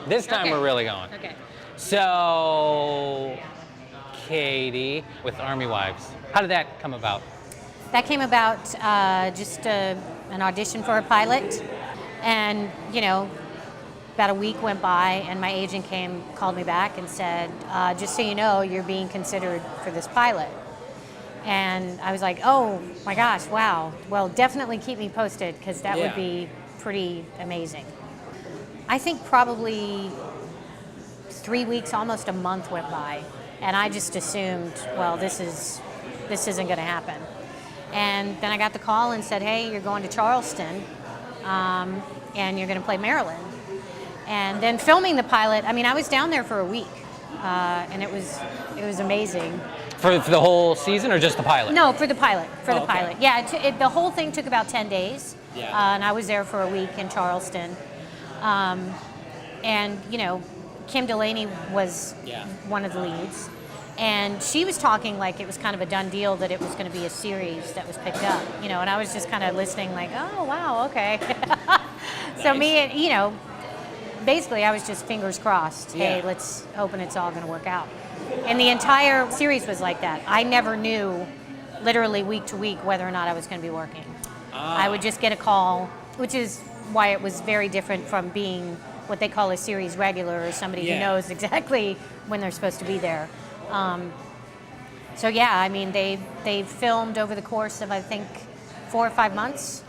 This time we're really going. Okay. So, Katie, with Army Wives, how did that come about? That came about just an audition for a pilot, and about a week went by, and my agent called me back and said, just so you know, you're being considered for this pilot. And I was like, oh my gosh, wow. Well, definitely keep me posted, because that would be pretty amazing. I think probably 3 weeks, almost a month went by, and I just assumed, well, this isn't going to happen. And then I got the call and said, hey, you're going to Charleston, and you're going to play Marilyn. And then filming the pilot, I mean, I was down there for a week, and it was amazing. For the whole season, or just the pilot? No, for the pilot. For the pilot. Yeah, the whole thing took about 10 days, and I was there for a week in Charleston. And Kim Delaney was one of the leads, and she was talking like it was kind of a done deal that it was going to be a series that was picked up, and I was just kind of listening like, oh wow, okay. So me, basically I was just fingers crossed. Hey, let's hope it's all going to work out. And the entire series was like that. I never knew, literally week to week, whether or not I was going to be working. I would just get a call, which is why it was very different from being what they call a series regular, or somebody who knows exactly when they're supposed to be there. So yeah, I mean, they filmed over the course of, I think, 4 or 5 months,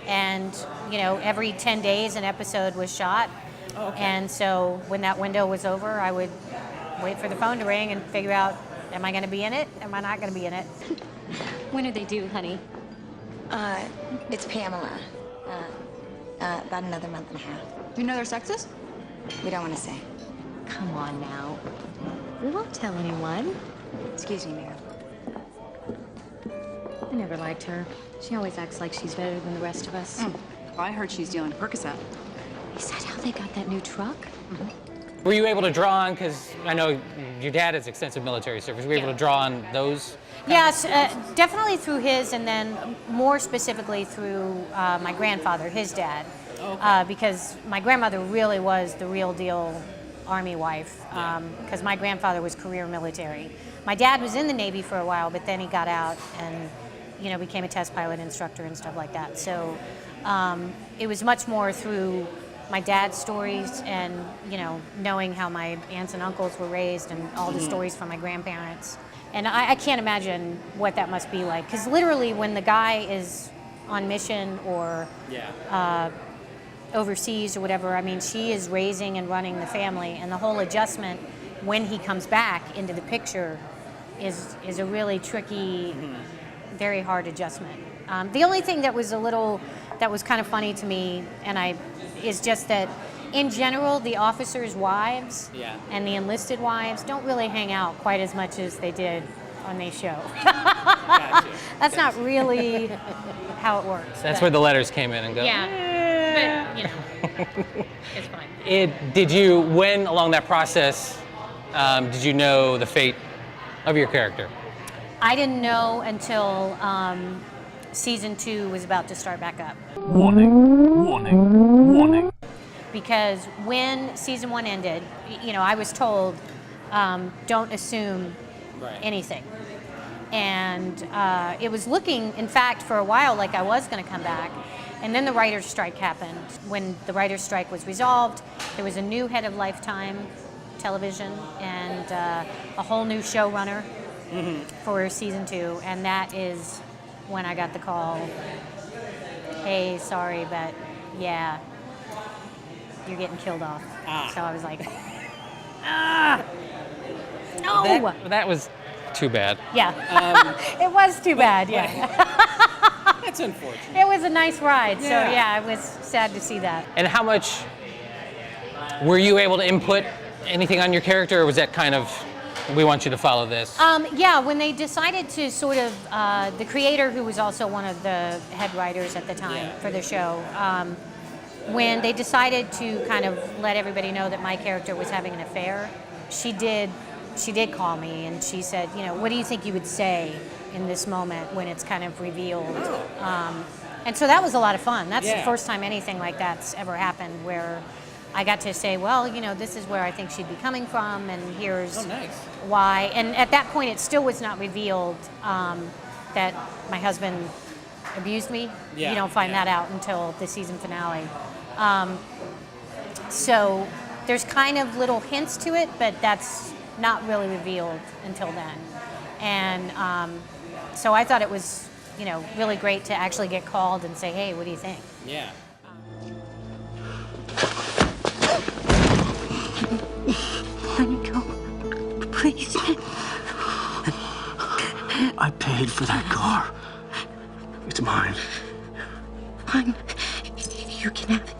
and every 10 days an episode was shot. And so when that window was over, I would wait for the phone to ring and figure out, am I going to be in it? Am I not going to be in it? When do they do, honey? It's Pamela. About another month and a half. Do you know their sexes? We don't want to say. Come on now. We won't tell anyone. Excuse me, Mary. I never liked her. She always acts like she's better than the rest of us. Well, I heard she's dealing Percocet. Is that how they got that new truck? Were you able to draw on, because I know your dad has extensive military service, were you able to draw on those? Yes, definitely through his, and then more specifically through my grandfather, his dad. Because my grandmother really was the real deal Army wife, because my grandfather was career military. My dad was in the Navy for a while, but then he got out and became a test pilot instructor and stuff like that. So it was much more through my dad's stories and knowing how my aunts and uncles were raised and all the stories from my grandparents. And I can't imagine what that must be like, because literally when the guy is on mission or overseas or whatever, I mean, she is raising and running the family, and the whole adjustment when he comes back into the picture is a really tricky, very hard adjustment. The only thing that was kind of funny to me, is just that in general, the officers' wives and the enlisted wives don't really hang out quite as much as they did on the show. Gotcha. That's not really how it works. That's where the letters came in and go. Yeah, but it's fine. Did you, when along that process, did you know the fate of your character? I didn't know until season 2 was about to start back up. Warning, warning, warning. Because when season 1 ended, I was told, don't assume anything. And it was looking, in fact, for a while like I was going to come back. And then the writer's strike happened. When the writer's strike was resolved, there was a new head of Lifetime television and a whole new showrunner for season 2. And that is when I got the call, hey, sorry, but yeah, you're getting killed off. So I was like, no! That was too bad. Yeah, it was too bad, That's unfortunate. It was a nice ride, so yeah, it was sad to see that. And how much were you able to input anything on your character, or was that kind of, we want you to follow this? Yeah, when they decided to sort of, the creator, who was also one of the head writers at the time for the show, when they decided to kind of let everybody know that my character was having an affair, she did call me and she said, what do you think you would say in this moment when it's kind of revealed? And so that was a lot of fun. That's the first time anything like that's ever happened, where I got to say, well, this is where I think she'd be coming from, and here's Oh, nice. why. And at that point, it still was not revealed that my husband abused me. Yeah, You don't find yeah. that out until the season finale. So there's kind of little hints to it, but that's not really revealed until then. And so I thought it was, really great to actually get called and say, hey, what do you think? Yeah. Let me go. Please. I paid for that car. It's mine. Fine. You can have it.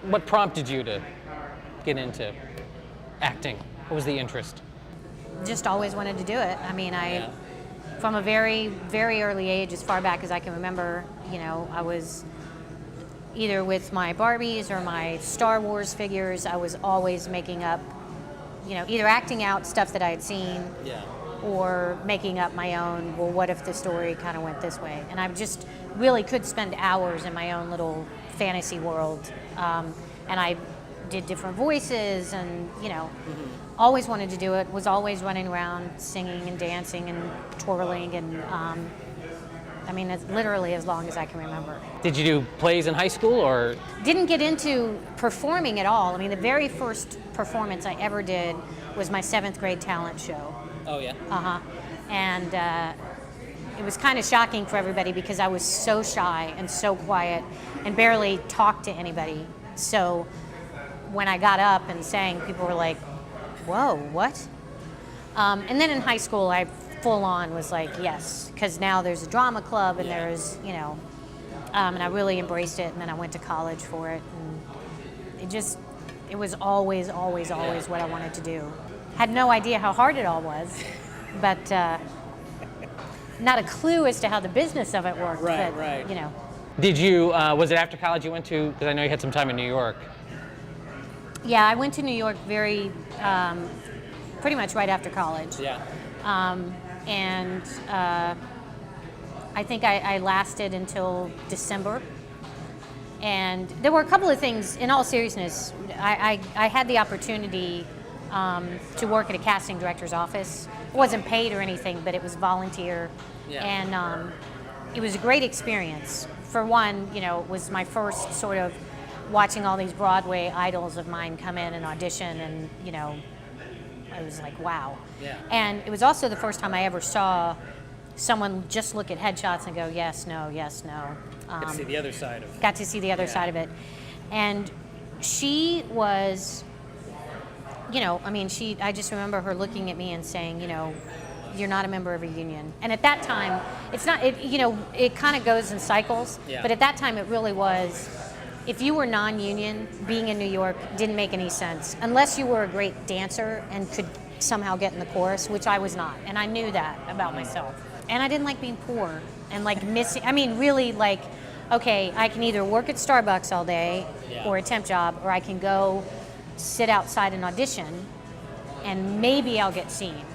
What prompted you to get into acting? What was the interest? Just always wanted to do it. I mean, Yeah. from a very, very early age, as far back as I can remember, I was either with my Barbies or my Star Wars figures, I was always making up, either acting out stuff that I had seen Yeah. or making up my own, well, what if the story kind of went this way? And I just really could spend hours in my own little fantasy world. And I did different voices and, always wanted to do it, was always running around singing and dancing and twirling and, it's literally as long as I can remember. Did you do plays in high school or? Didn't get into performing at all. I mean, the very first performance I ever did was my 7th grade talent show. Oh yeah. And it was kind of shocking for everybody because I was so shy and so quiet and barely talked to anybody. So when I got up and sang, people were like, whoa, what? And then in high school, I full on was like, yes, because now there's a drama club and there's, and I really embraced it. And then I went to college for it. And it was always, always, always what I wanted to do. Had no idea how hard it all was, but not a clue as to how the business of it worked. Right, but, right. Did you, was it after college you went to, because I know you had some time in New York. Yeah, I went to New York pretty much right after college. Yeah. And I think I lasted until December. And there were a couple of things, in all seriousness, I had the opportunity to work at a casting director's office. It wasn't paid or anything, but it was volunteer. Yeah. And it was a great experience. For one, it was my first sort of watching all these Broadway idols of mine come in and audition, and I was like, wow. Yeah. And it was also the first time I ever saw someone just look at headshots and go, yes, no, yes, no. Got to see the other side of it. Got to see the other side of it. And she was, I just remember her looking at me and saying, you're not a member of a union. And at that time, it's not, it kind of goes in cycles, Yeah. but at that time it really was, if you were non-union, being in New York didn't make any sense, unless you were a great dancer and could somehow get in the chorus, which I was not. And I knew that about myself. And I didn't like being poor and like missing, really like, okay, I can either work at Starbucks all day or a temp job, or I can go sit outside and audition and maybe I'll get seen.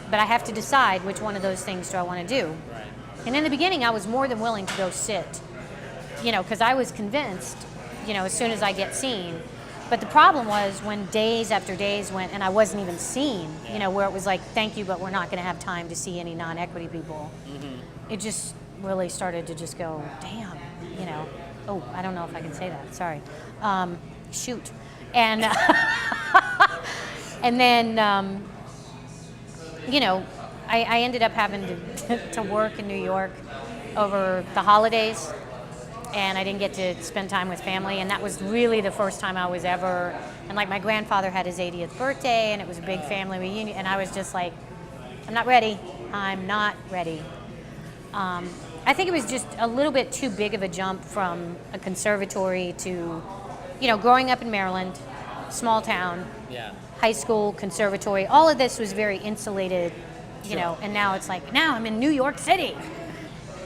But I have to decide which one of those things do I want to do. Right. And in the beginning, I was more than willing to go sit, because I was convinced, as soon as I get seen. But the problem was when days after days went and I wasn't even seen, where it was like, thank you, but we're not going to have time to see any non-equity people. Mm-hmm. It just really started to just go, damn, oh, I don't know if I can say that, sorry. Shoot. And, and then, I ended up having to work in New York over the holidays, and I didn't get to spend time with family, and that was really the first time I was ever, and like my grandfather had his 80th birthday, and it was a big family reunion, and I was just like, I'm not ready. I think it was just a little bit too big of a jump from a conservatory to, growing up in Maryland, small town, high school, conservatory, all of this was very insulated, and now it's like, now I'm in New York City.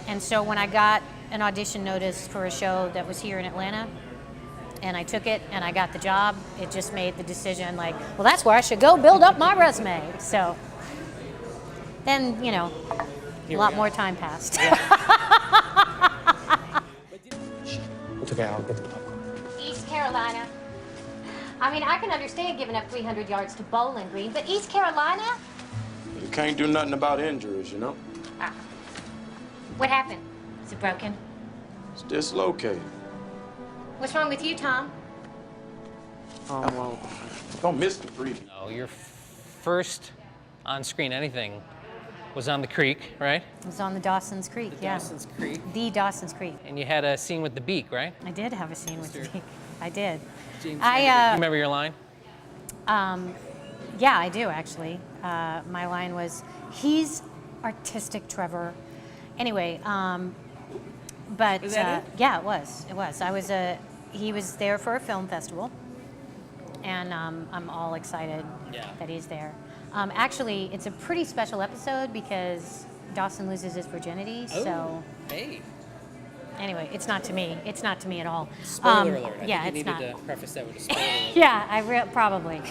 And so when I got an audition notice for a show that was here in Atlanta, and I took it and I got the job. It just made the decision like, well, that's where I should go build up my resume. So then, you know, a lot more time passed. It's okay, I'll get the popcorn. East Carolina. I mean, I can understand giving up 300 yards to Bowling Green, but East Carolina? You can't do nothing about injuries, you know? What happened? Is it broken? It's dislocated. What's wrong with you, Tom? Oh, well. Don't miss the preview. Oh, your first on-screen anything was on the creek, right? It was on the Dawson's Creek, yeah. Dawson's Creek. The Dawson's Creek. And you had a scene with the beak, right? I did have a scene with the beak. I did. James, I remember your line? Yeah, I do actually. My line was, "He's artistic, Trevor." Anyway, but Was that it? yeah, it was. It was. He was there for a film festival, and I'm all excited that he's there. Actually, it's a pretty special episode because Dawson loses his virginity. So Hey. anyway, it's not to me. It's not to me at all. Spoiler alert. Yeah, I think it's you not. needed to preface that with a spoiler alert. Yeah, probably.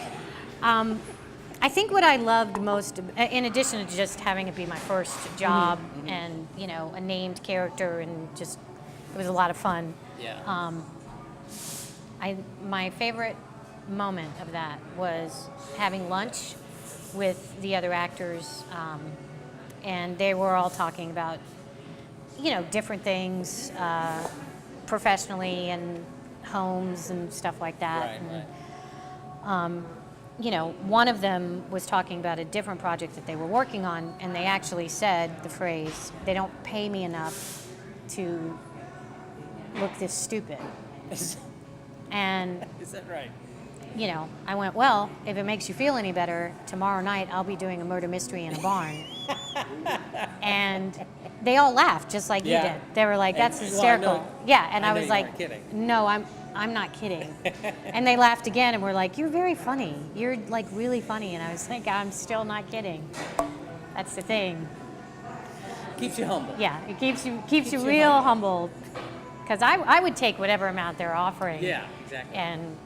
I think what I loved most, in addition to just having it be my first job and, you know, a named character and just, it was a lot of fun. Yeah. My favorite moment of that was having lunch with the other actors, and they were all talking about, you know, different things professionally and homes and stuff like that. Right, And, you know, one of them was talking about a different project that they were working on, and they actually said the phrase, "They don't pay me enough to look this stupid." And, Is that right? you know, I went, well, if it makes you feel any better, tomorrow night I'll be doing a murder mystery in a barn. And they all laughed just like you Yeah. did. They were like, that's And- hysterical. well, I know- yeah, and I I, know was you like, weren't kidding. no, I'm not kidding. And they laughed again and were like, you're very funny. You're like really funny. And I was like, I'm still not kidding. That's the thing. Keeps you humble. Yeah, it keeps you real humble. Because I would take whatever amount they're offering. Yeah, exactly. And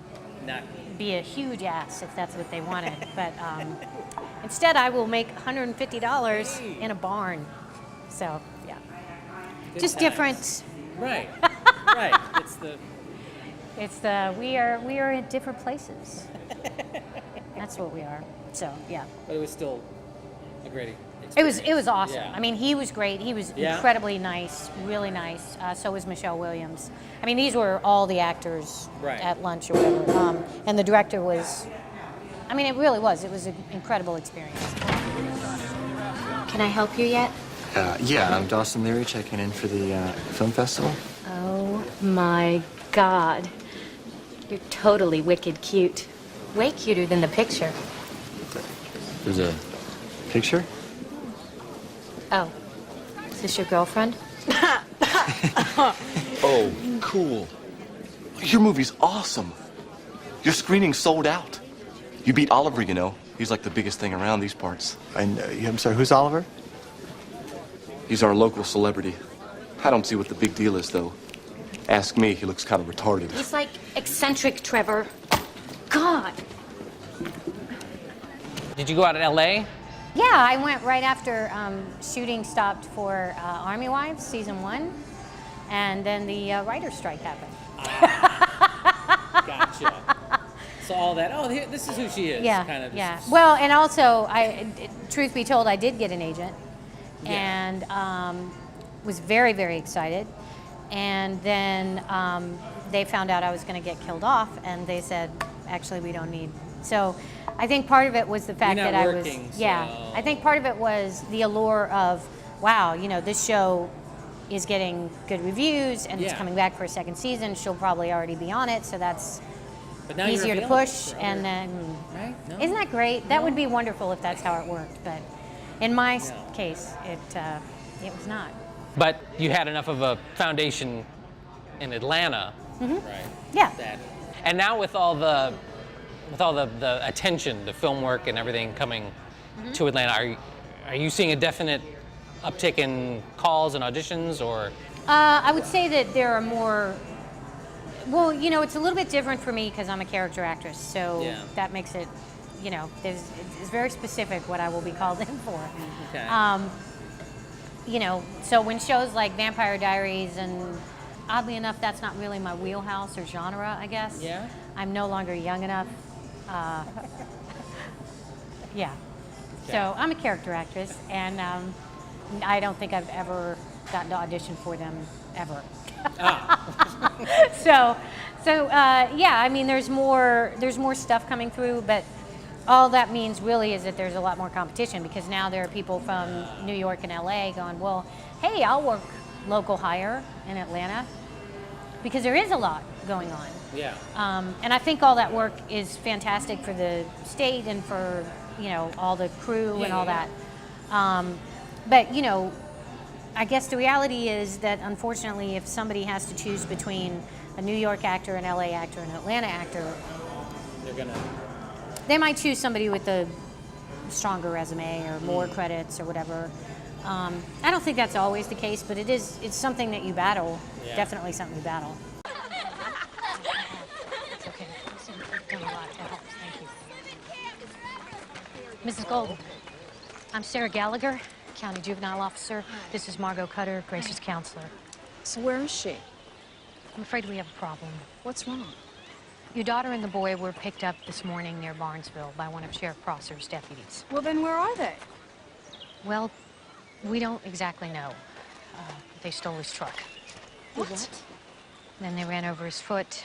Not. be a huge ass if that's what they wanted. But instead, I will make $150 in a barn. So yeah, Good just times. different. Right. Right. It's the we are in different places. That's what we are. So yeah, But it was still a great it was awesome. Yeah. I mean, he was great. He was Yeah. incredibly nice, really nice. So was Michelle Williams. I mean, these were all the actors Right. at lunch or whatever. And the director was. I mean, it really was. It was an incredible experience. Can I help you yet? Yeah, I'm Dawson Leary checking in for the film festival. Oh my God. You're totally wicked cute. Way cuter than the picture. There's a picture? Oh, is this your girlfriend? Oh, cool. Your movie's awesome. Your screening's sold out. You beat Oliver, you know. He's like the biggest thing around these parts. And I'm sorry, who's Oliver? He's our local celebrity. I don't see what the big deal is, though. Ask me, he looks kind of retarded. He's like eccentric, Trevor. God. Did you go out to LA? Yeah, I went right after shooting stopped for Army Wives season 1, and then the writer's strike happened. Gotcha. So all that, oh, this is who she is. Yeah, Kind of yeah. Well, and also, truth be told, I did get an agent, Yeah. and was very, very excited. And then they found out I was going to get killed off, and they said, actually, we don't need. So I think part of it was the fact You're not that working, I was, yeah. so- I think part of it was the allure of, wow, you know, this show is getting good reviews, and it's Yeah. coming back for a second season. She'll probably already be on it, so that's But now you're easier to available push. for And other- then, Right? No? isn't that great? That would be wonderful if that's how it worked, but in my No. case, it was not. But you had enough of a foundation in Atlanta, right? Yeah. That, and now with all the attention, the film work and everything coming to Atlanta, are you seeing a definite uptick in calls and auditions, or? I would say that there are more. Well, you know, it's a little bit different for me because I'm a character actress, so Yeah. that makes it, you know, it's very specific what I will be called in for. Okay. You know, so when shows like Vampire Diaries and oddly enough, that's not really my wheelhouse or genre, I guess. Yeah? I'm no longer young enough. Yeah. So I'm a character actress, and I don't think I've ever gotten to audition for them ever. so yeah. I mean, there's more stuff coming through, but all that means really is that there's a lot more competition because now there are people from New York and LA going, well, hey, I'll work local hire in Atlanta because there is a lot going on. Yeah. And I think all that work is fantastic for the state and for, you know, all the crew and all that. But, you know, I guess the reality is that unfortunately if somebody has to choose between a New York actor, an LA actor, and an Atlanta actor, they might choose somebody with a stronger resume or more credits or whatever. I don't think that's always the case, but it's something that you battle. Yeah. Definitely something you battle. It's okay. You've done a lot. That helps. Thank you. Mrs. Golden, I'm Sarah Gallagher, County Juvenile Officer. This is Margot Cutter, Grace's counselor. So where is she? I'm afraid we have a problem. What's wrong? Your daughter and the boy were picked up this morning near Barnesville by one of Sheriff Prosser's deputies. Well, then where are they? Well, we don't exactly know. They stole his truck. What? Then they ran over his foot,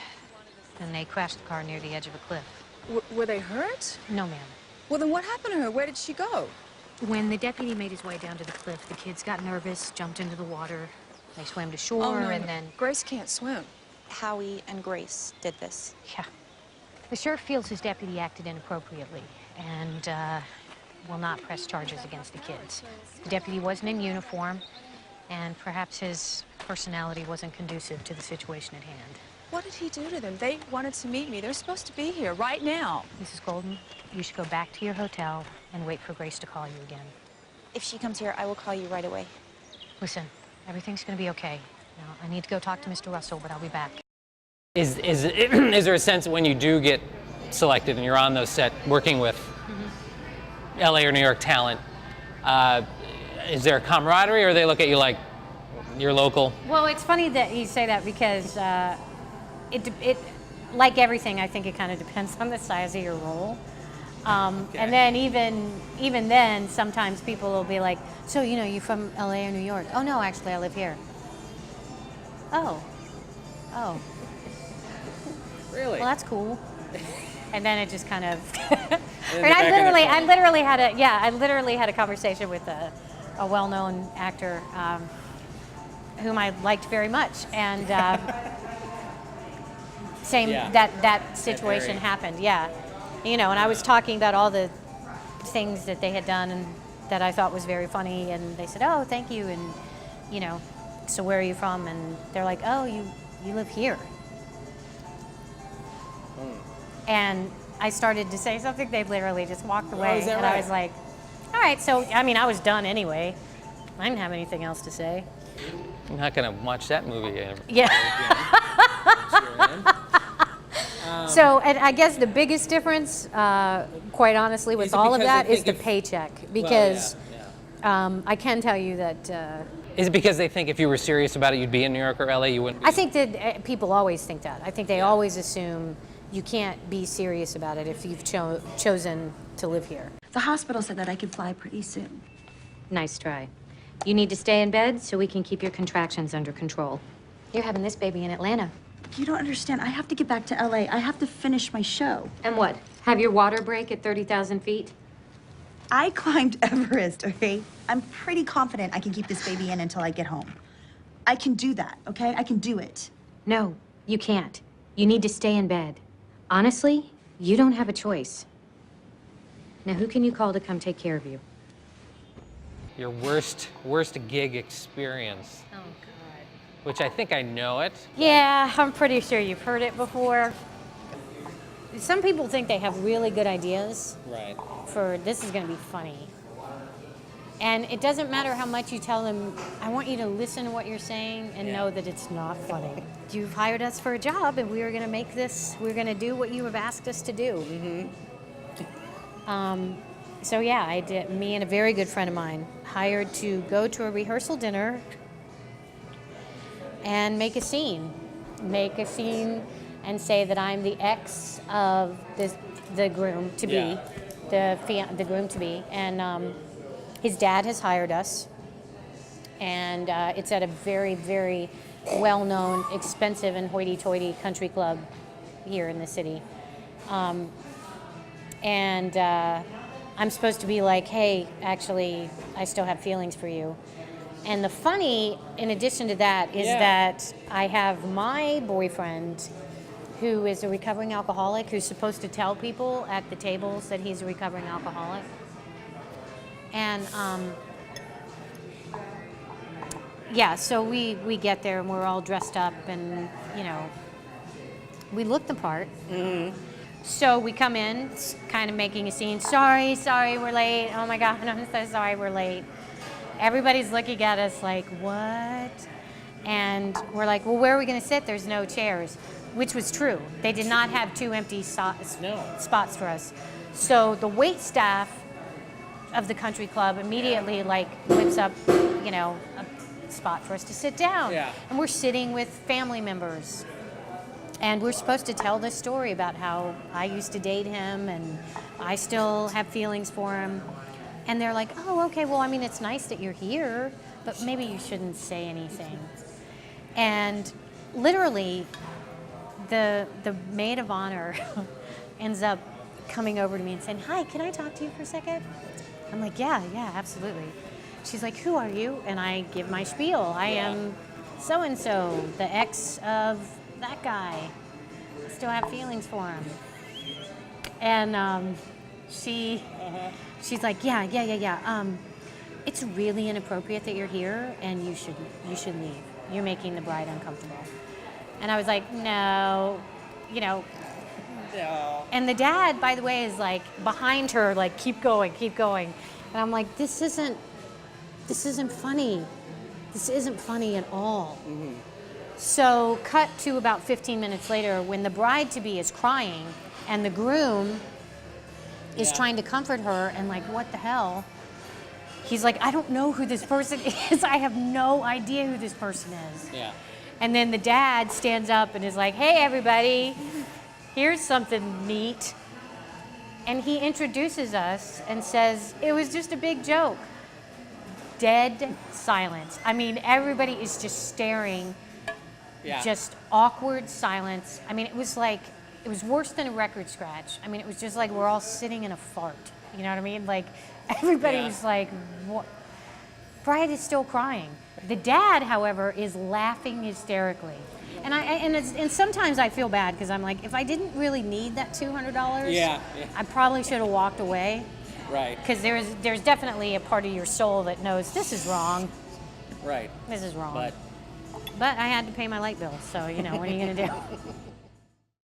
and they crashed the car near the edge of a cliff. Were they hurt? No, ma'am. Well, then what happened to her? Where did she go? When the deputy made his way down to the cliff, the kids got nervous, jumped into the water. They swam to shore, Oh, no, and no. then... Grace can't swim. Howie and Grace did this. Yeah. The sheriff feels his deputy acted inappropriately and will not press charges against the kids. The deputy wasn't in uniform, and perhaps his personality wasn't conducive to the situation at hand. What did he do to them? They wanted to meet me. They're supposed to be here right now. Mrs. Golden, you should go back to your hotel and wait for Grace to call you again. If she comes here, I will call you right away. Listen, everything's gonna be okay. Now, I need to go talk to Mr. Russell, but I'll be back. Is there a sense when you do get selected and you're on those set working with LA or New York talent, is there a camaraderie, or they look at you like you're local? Well, it's funny that you say that because it like everything, I think it kind of depends on the size of your role. And then even then, sometimes people will be like, so, you know, you from LA or New York? Oh, no, actually, I live here. Oh. Really? Well, that's cool. And then it just kind of. then And they're back in I literally had a conversation with a well-known actor whom I liked very much, and that situation happened. Yeah, you know, and I was talking about all the things that they had done and that I thought was very funny, and they said, "Oh, thank you," and you know, so where are you from? And they're like, "Oh, you live here." And I started to say something, they literally just walked away. is that and right? I was like, all right, so, I mean, I was done anyway. I didn't have anything else to say. I'm not gonna watch that movie. Yeah. So, and I guess the biggest difference, quite honestly, with Is it all of because that they is the think paycheck. Because I can tell you that Is it because they think if you were serious about it, you'd be in New York or LA? You wouldn't be? I think that people always think that. I think they always assume you can't be serious about it if you've chosen to live here. The hospital said that I could fly pretty soon. Nice try. You need to stay in bed so we can keep your contractions under control. You're having this baby in Atlanta. You don't understand. I have to get back to LA. I have to finish my show. And what? Have your water break at 30,000 feet? I climbed Everest, okay? I'm pretty confident I can keep this baby in until I get home. I can do that, okay? I can do it. No, you can't. You need to stay in bed. Honestly, you don't have a choice. Now, who can you call to come take care of you? Your worst gig experience. Oh, God. Which I think I know it. Yeah, I'm pretty sure you've heard it before. Some people think they have really good ideas Right. for this is going to be funny. And it doesn't matter how much you tell them, I want you to listen to what you're saying and know that it's not funny. You've hired us for a job and we are going to make this, we're going to do what you have asked us to do. So yeah, I did, me and a very good friend of mine hired to go to a rehearsal dinner and make a scene. Make a scene and say that I'm the ex of the groom to be, the groom to be. And his dad has hired us, and it's at a very, very well-known, expensive, and hoity-toity country club here in the city. And I'm supposed to be like, hey, actually, I still have feelings for you. And the funny, in addition to that, is that I have my boyfriend, who is a recovering alcoholic, who's supposed to tell people at the tables that he's a recovering alcoholic. And yeah, so we get there and we're all dressed up and, you know, we look the part. So we come in, kind of making a scene. Sorry, we're late. Oh my God, I'm so sorry we're late. Everybody's looking at us like, what? And we're like, well, where are we going to sit? There's no chairs, which was true. They did not have 2 empty spots for us. So the wait staff of the country club immediately like whips up, you know, a spot for us to sit down. And we're sitting with family members. And we're supposed to tell this story about how I used to date him and I still have feelings for him. And they're like, oh, okay, well, I mean, it's nice that you're here, but maybe you shouldn't say anything. And literally, the maid of honor ends up coming over to me and saying, hi, can I talk to you for a second? I'm like, yeah, absolutely. She's like, who are you? And I give my spiel. I am so-and-so, the ex of that guy. I still have feelings for him. And she's like, yeah. It's really inappropriate that you're here, and you should leave. You're making the bride uncomfortable. And I was like, no, you know. No. And the dad, by the way, is like behind her, like, keep going. And I'm like, this isn't funny. This isn't funny at all. So cut to about 15 minutes later when the bride-to-be is crying and the groom is trying to comfort her and like, what the hell? He's like, I don't know who this person is. I have no idea who this person is. And then the dad stands up and is like, hey, everybody, here's something neat. And he introduces us and says, it was just a big joke. Dead silence. I mean, everybody is just staring. Just awkward silence. I mean, it was worse than a record scratch. I mean, it was just like we're all sitting in a fart. You know what I mean? Like, everybody's like, what? Bride is still crying. The dad, however, is laughing hysterically. And sometimes I feel bad because I'm like, if I didn't really need that $200, I probably should have walked away. Right. Because there's definitely a part of your soul that knows this is wrong. Right. This is wrong. But I had to pay my light bill, so, you know, what are you going to do?